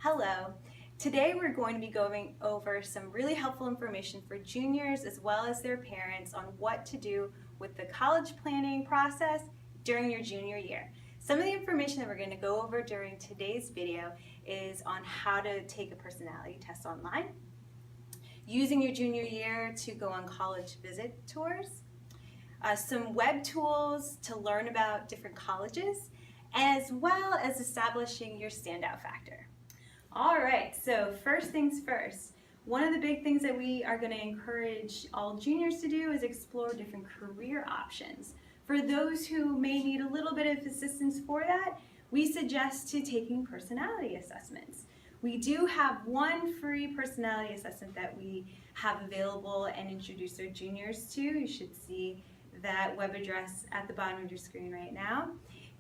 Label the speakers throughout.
Speaker 1: Hello. Today we're going to be going over some really helpful information for juniors as well as their parents on what to do with the college planning process during your junior year. Some of the information that we're going to go over during today's video is on how to take a personality test online, using your junior year to go on college visit tours, some web tools to learn about different colleges, as well as establishing your standout factor. All right, so first things first. One of the big things that we are going to encourage all juniors to do is explore different career options. For those who may need a little bit of assistance for that, we suggest to taking personality assessments. We do have one free personality assessment that we have available and introduce our juniors to. You should see that web address at the bottom of your screen right now.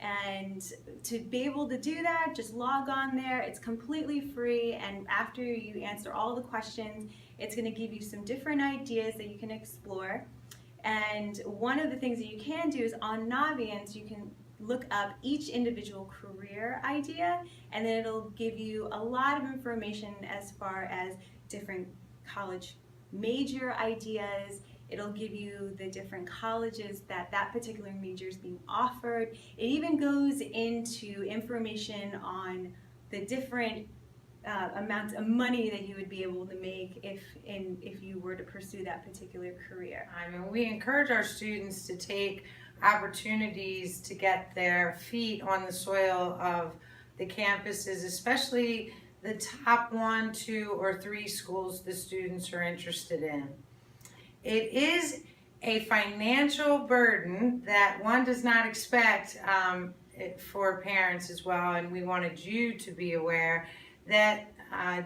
Speaker 1: And to be able to do that, just log on there. It's completely free, and after you answer all the questions, it's going to give you some different ideas that you can explore. And one of the things that you can do is on Naviance, you can look up each individual career idea, and then it'll give you a lot of information as far as different college major ideas. It'll give you the different colleges that particular major is being offered. It even goes into information on the different amounts of money that you would be able to make if you were to pursue that particular career.
Speaker 2: I mean, we encourage our students to take opportunities to get their feet on the soil of the campuses, especially the top 1, 2, or 3 schools the students are interested in. It is a financial burden that one does not expect for parents as well, and we wanted you to be aware that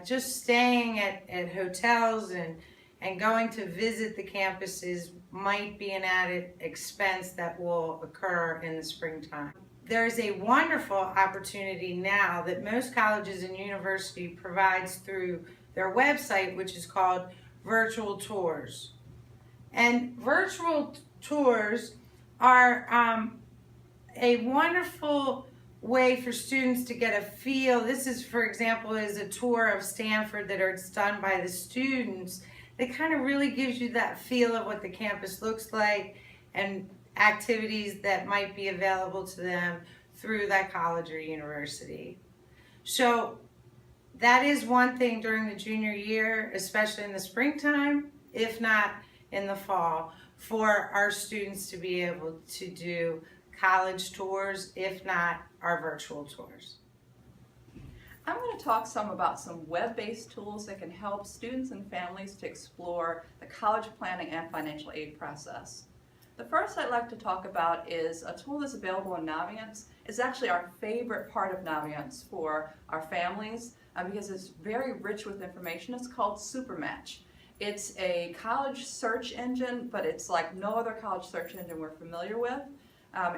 Speaker 2: just staying at hotels and going to visit the campuses might be an added expense that will occur in the springtime. There's a wonderful opportunity now that most colleges and universities provides through their website, which is called virtual tours. And virtual tours are a wonderful way for students to get a feel. This is, for example, is a tour of Stanford that is done by the students. That kind of really gives you that feel of what the campus looks like and activities that might be available to them through that college or university. So that is one thing during the junior year, especially in the springtime, if not in the fall, for our students to be able to do college tours, if not our virtual tours.
Speaker 3: I'm going to talk some about some web-based tools that can help students and families to explore the college planning and financial aid process. The first I'd like to talk about is a tool that's available in Naviance. It's actually our favorite part of Naviance for our families because it's very rich with information. It's called Supermatch. It's a college search engine, but it's like no other college search engine we're familiar with.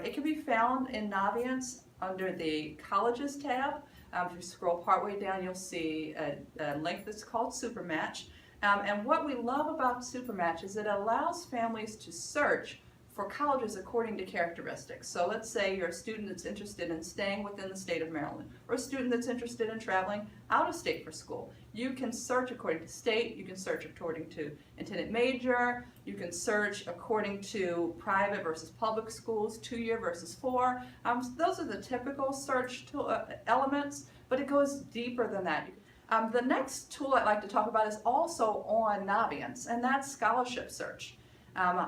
Speaker 3: It can be found in Naviance under the Colleges tab. If you scroll partway down, you'll see a link that's called Supermatch. And what we love about Supermatch is it allows families to search for colleges according to characteristics. So let's say you're a student that's interested in staying within the state of Maryland, or a student that's interested in traveling out of state for school. You can search according to state, you can search according to intended major, you can search according to private versus public schools, 2-year versus 4. Those are the typical search elements, but it goes deeper than that. The next tool I'd like to talk about is also on Naviance, and that's scholarship search.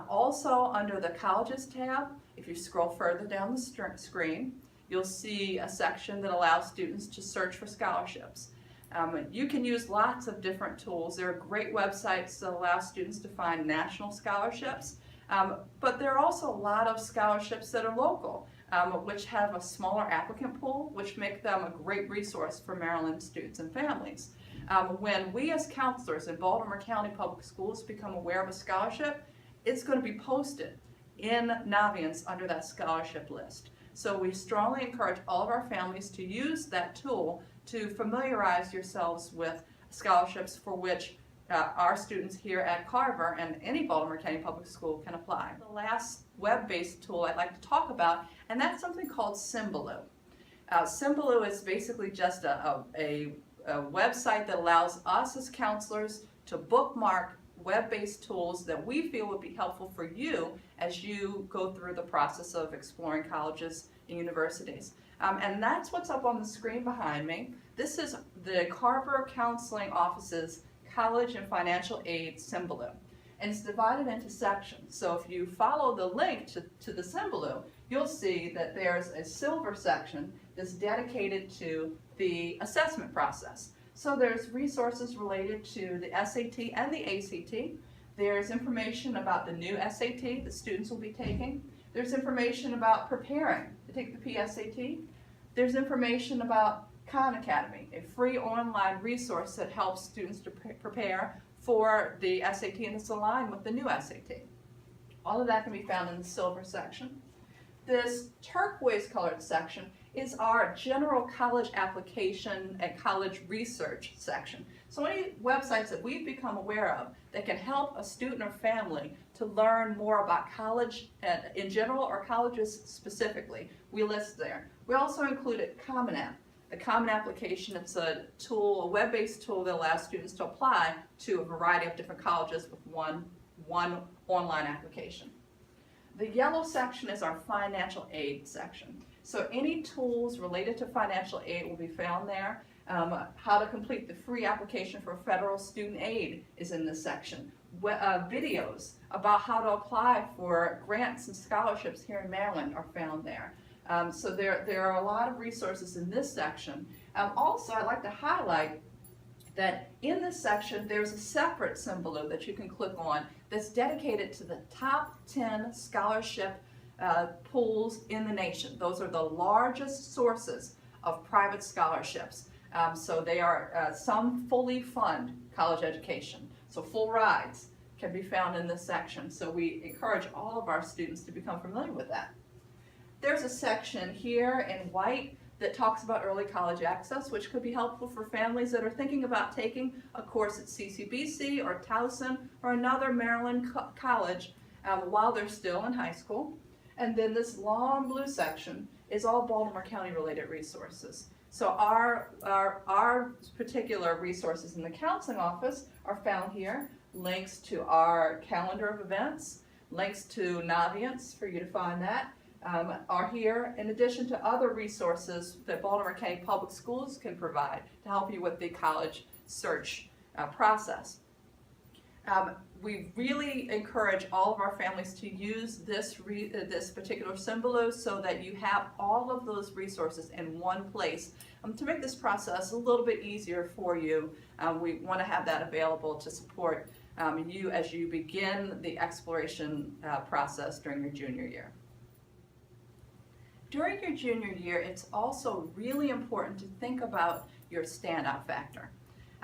Speaker 3: Also under the Colleges tab, if you scroll further down the screen, you'll see a section that allows students to search for scholarships. You can use lots of different tools. There are great websites that allow students to find national scholarships, but there are also a lot of scholarships that are local, which have a smaller applicant pool, which make them a great resource for Maryland students and families. When we as counselors in Baltimore County Public Schools become aware of a scholarship, it's going to be posted in Naviance under that scholarship list. So we strongly encourage all of our families to use that tool to familiarize yourselves with scholarships for which our students here at Carver and any Baltimore County Public School can apply. The last web-based tool I'd like to talk about, and that's something called Symbaloo. Symbaloo is basically just a website that allows us as counselors to bookmark web-based tools that we feel would be helpful for you as you go through the process of exploring colleges and universities. And that's what's up on the screen behind me. This is the Carver Counseling Office's College and Financial Aid Symboloo. And it's divided into sections. So if you follow the link to the Symboloo, you'll see that there's a silver section that's dedicated to the assessment process. So there's resources related to the SAT and the ACT. There's information about the new SAT that students will be taking. There's information about preparing to take the PSAT. There's information about Khan Academy, a free online resource that helps students to prepare for the SAT, and it's aligned with the new SAT. All of that can be found in the silver section. This turquoise colored section is our general college application and college research section. So any websites that we've become aware of that can help a student or family to learn more about college in general or colleges specifically, we list there. We also included Common App. The Common Application, it's a tool, a web-based tool that allows students to apply to a variety of different colleges with one online application. The yellow section is our financial aid section. So any tools related to financial aid will be found there. How to complete the free application for federal student aid is in this section. Videos about how to apply for grants and scholarships here in Maryland are found there. So there are a lot of resources in this section. Also, I'd like to highlight that in this section there's a separate Symboloo that you can click on that's dedicated to the top 10 scholarship pools in the nation. Those are the largest sources of private scholarships. So they are, some fully fund college education. So full rides can be found in this section. So we encourage all of our students to become familiar with that. There's a section here in white that talks about early college access, which could be helpful for families that are thinking about taking a course at CCBC or Towson or another Maryland college while they're still in high school. And then this long blue section is all Baltimore County related resources. So our particular resources in the counseling office are found here. Links to our calendar of events, links to Naviance for you to find that. Are here in addition to other resources that Baltimore County Public Schools can provide to help you with the college search process. We really encourage all of our families to use this particular Symboloo so that you have all of those resources in one place. To make this process a little bit easier for you, we want to have that available to support you as you begin the exploration process during your junior year. During your junior year, it's also really important to think about your standout factor.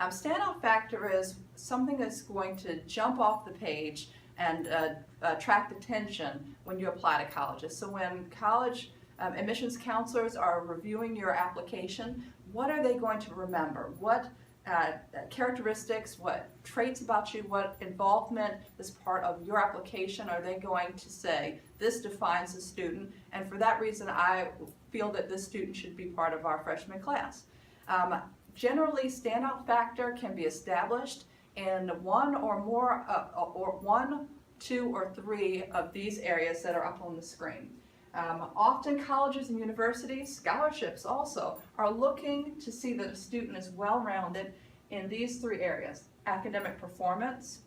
Speaker 3: Standout factor is something that's going to jump off the page and attract attention when you apply to colleges. So when college admissions counselors are reviewing your application, what are they going to remember? What characteristics, what traits about you, what involvement as part of your application are they going to say, this defines the student, and for that reason I feel that this student should be part of our freshman class. Generally, standout factor can be established in one or more, or 1, 2, or 3 of these areas that are up on the screen. Often colleges and universities, scholarships also, are looking to see that a student is well-rounded in these 3 areas: academic performance,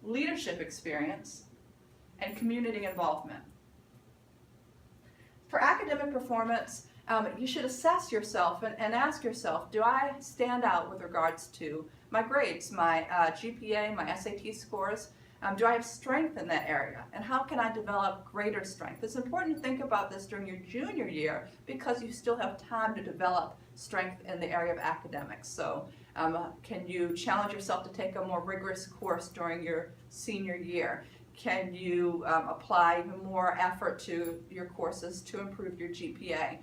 Speaker 3: leadership experience, and community involvement. For academic performance, you should assess yourself and ask yourself, do I stand out with regards to my grades, my GPA, my SAT scores? Do I have strength in that area? And how can I develop greater strength? It's important to think about this during your junior year because you still have time to develop strength in the area of academics. So can you challenge yourself to take a more rigorous course during your senior year? Can you apply even more effort to your courses to improve your GPA?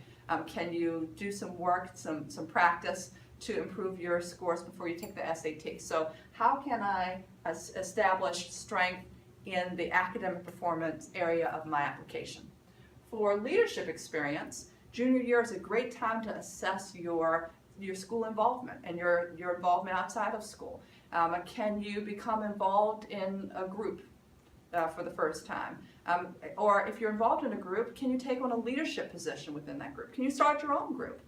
Speaker 3: Can you do some work, some practice to improve your scores before you take the SAT? So how can I establish strength in the academic performance area of my application? For leadership experience, junior year is a great time to assess your your school involvement and your involvement outside of school? Can you become involved in a group for the first time? Or if you're involved in a group, can you take on a leadership position within that group? Can you start your own group?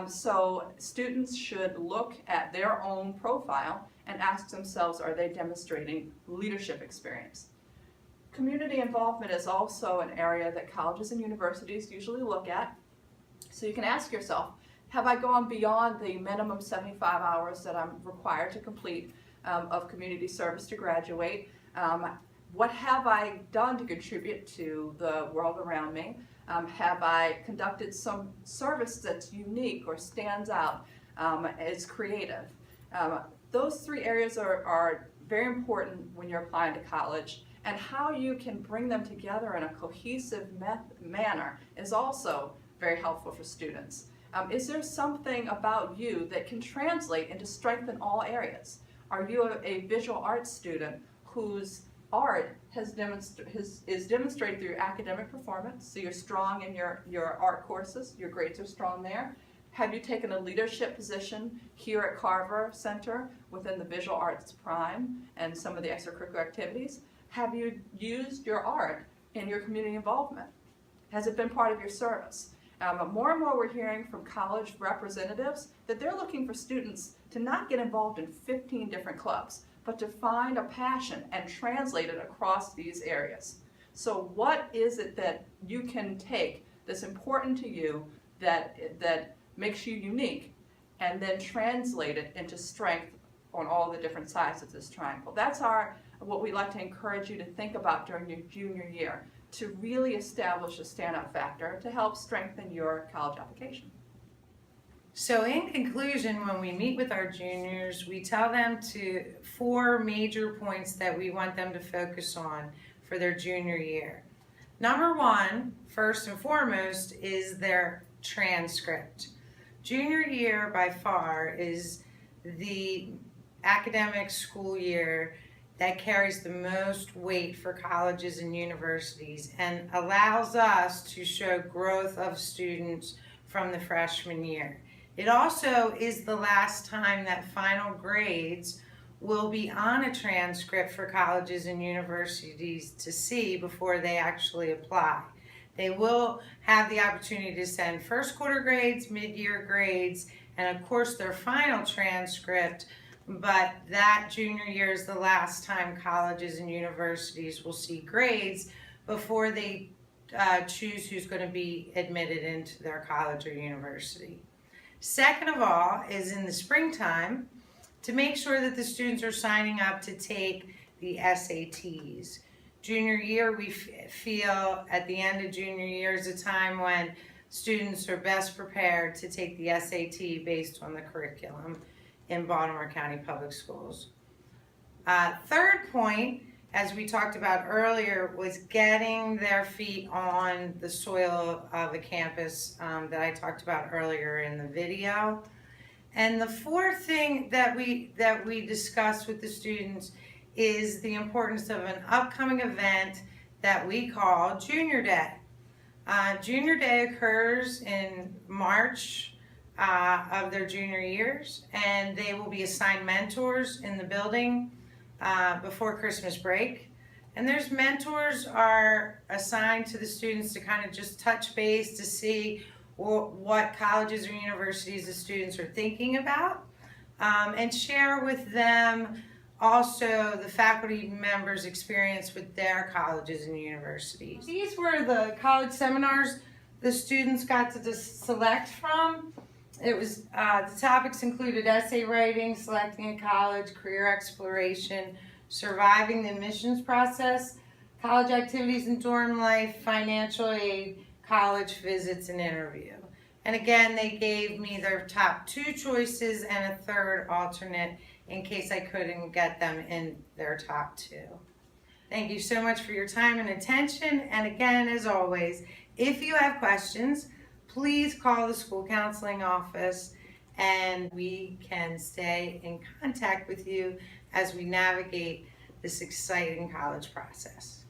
Speaker 3: So students should look at their own profile and ask themselves, are they demonstrating leadership experience? Community involvement is also an area that colleges and universities usually look at. So you can ask yourself, have I gone beyond the minimum 75 hours that I'm required to complete of community service to graduate? What have I done to contribute to the world around me? Have I conducted some service that's unique or stands out, is creative? Those three areas are very important when you're applying to college, and how you can bring them together in a cohesive manner is also very helpful for students. Is there something about you that can translate into strength in all areas? Are you a visual arts student whose art is demonstrated through your academic performance, so you're strong in your art courses, your grades are strong there? Have you taken a leadership position here at Carver Center within the visual arts prime and some of the extracurricular activities? Have you used your art in your community involvement? Has it been part of your service? More and more we're hearing from college representatives that they're looking for students to not get involved in 15 different clubs, but to find a passion and translate it across these areas. So what is it that you can take that's important to you that makes you unique, and then translate it into strength on all the different sides of this triangle? That's what we like to encourage you to think about during your junior year, to really establish a standout factor to help strengthen your college application.
Speaker 2: So in conclusion, when we meet with our juniors, we tell them four major points that we want them to focus on for their junior year. Number one, first and foremost, is their transcript. Junior year by far is the academic school year that carries the most weight for colleges and universities and allows us to show growth of students from the freshman year. It also is the last time that final grades will be on a transcript for colleges and universities to see before they actually apply. They will have the opportunity to send first quarter grades, mid-year grades, and of course their final transcript, but that junior year is the last time colleges and universities will see grades before they choose who's going to be admitted into their college or university. Second of all is in the springtime to make sure that the students are signing up to take the SATs. Junior year, we feel at the end of junior year is a time when students are best prepared to take the SAT based on the curriculum in Baltimore County Public Schools. Third point, as we talked about earlier, was getting their feet on the soil of the campus that I talked about earlier in the video. And the fourth thing that we discussed with the students is the importance of an upcoming event that we call Junior Day. Junior Day occurs in March of their junior years, and they will be assigned mentors in the building before Christmas break. And there's mentors are assigned to the students to kind of just touch base to see what colleges or universities the students are thinking about, and share with them also the faculty members' experience with their colleges and universities. These were the college seminars the students got to select from. It was the topics included essay writing, selecting a college, career exploration, surviving the admissions process, college activities and dorm life, financial aid, college visits and interview. And again, they gave me their top two choices and a third alternate in case I couldn't get them in their top two. Thank you so much for your time and attention. And again, as always, if you have questions, please call the school counseling office and we can stay in contact with you as we navigate this exciting college process.